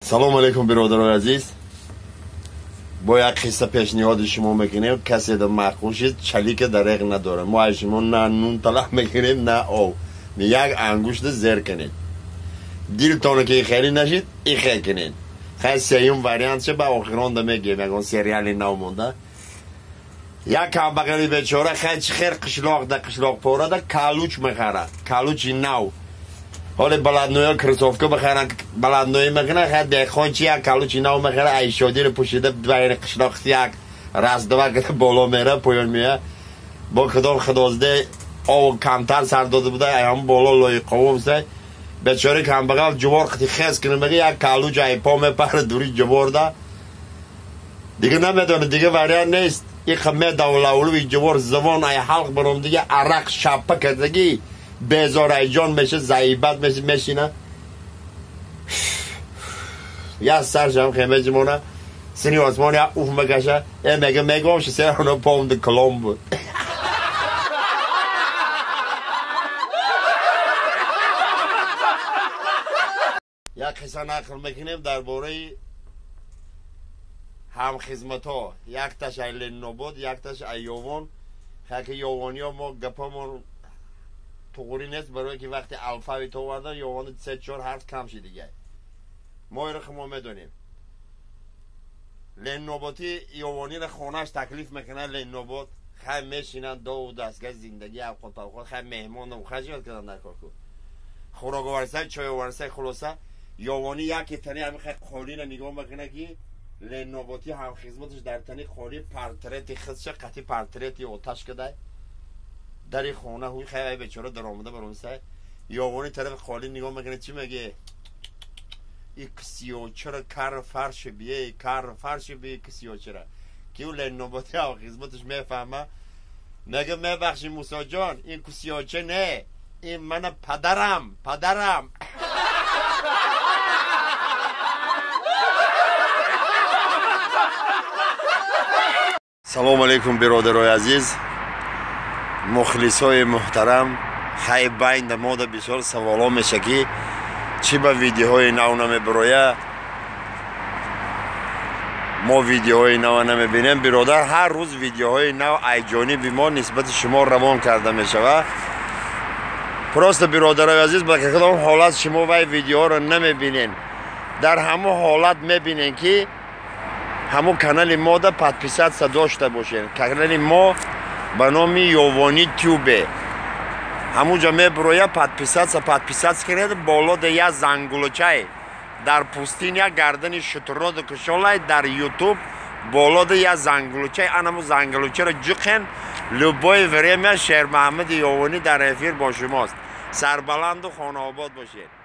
سلام علیکم برادران عزیز. با یک قصه پیشنهاد شما میکنیم. کسی در مخوشید چلیک دریغ نداره. ما از شما نه نون طلب میکنیم نه آب. یک انگشت زیر کنید. دیلتونه که خیلی نشید خیلی کنید. خیلی سیوم وریانت شه با آخران ده میگیم یکان سریالی نو مونده. یک کم بقیلی بیچاره خیلی خیر قشلاق ده قشلاق پوره ده کالوچ میخره. کالوچی نو. حالا بلندنویا کرسوفکو بخرن بلندنوی میکنه خیلی بیخوان چی یک کالوچی نو میخره ای شادی رو پوشیده بین قشلاقتی یک رزدوه که بالا میره پایان میره با کدام خدازده آو کمتر سر داده بوده ای هم بالا لای قوم سه بیچاره کم بغل جوار خطی خیز کنه بگه یک کالوچ ای پا میپره دوری جوار ده دیگه نمیدونه دیگه وریان نیست این خمه دولولوی جوار زبان ای حلق برام دیگه عرق شپه کردگی بیزار ای جان میشه زعیبت میشینه یا سرش هم خیمه جمونه سنی آسمان یا اوف مکشه میگه میگم شو سر اونو پاهم ده کلام بود یک قصه نقل میکنیم درباره هم خدمت ها یک تاش ایلن بود یک تاش ایوان خیلی یوانی ها ما گپامون توقوری نیست برای که وقتی الفاوی تو وردن یوان 3-4 حرف کم شد دیگه ما ایره ما میدونیم لین نوباتی یوانی را خونهش تکلیف میکنه لین نوبات خیلی میشینن دو دستگاه زندگی اوقات اوقات خیلی مهمان و خجالت کردن در کار کن خوراک ورسه چای ورسه خلاصه یوانی یکی تنی همین خیلی خالی را نگاه میکنه که لین نوباتی هم خدمتش در تنی خالی پرترتی خودش قطعی پرترتی آتش کده در این خونه هوی خیلی بیچاره در آمده برونسه یوانی طرف خالی نگاه میکنه چی میگه این کسیو چرا کار فرش بیه کار فرش بیه کسیو چرا که اون لین نوباتی هم خدمتش میفهمه میگه میبخشی موسی جان این کسیو چه نه این من پدرم سلام علیکم برادرای عزیز مخلصای محترم خیلی بین ما در بسیار سوالا میشه که چی به ویدیوهای نو نمیبرویه ما ویدیوهای نو نمیبینیم برادر هر روز ویدیوهای نو ای جانبی ما نسبت شما روان کرده میشه پراست برادرای عزیز با کدام حالت شما وی ویدیوها رو نمیبینین در همه حالت میبینین که همون کانال ما دا پادپیسات داشته باشین کانال ما به نام یوانی تیوبه همونجا میبرویه پادپیسات کنید بالا ده یه زنگولچه در پوستین یا گردن شتراد کشاله در یوتیوب بالا ده یه زنگولچه انمو زنگولچه رو جوخن لبای وریم شیر محمد یوانی در افیر با شماست سربلند و خانه آباد باشید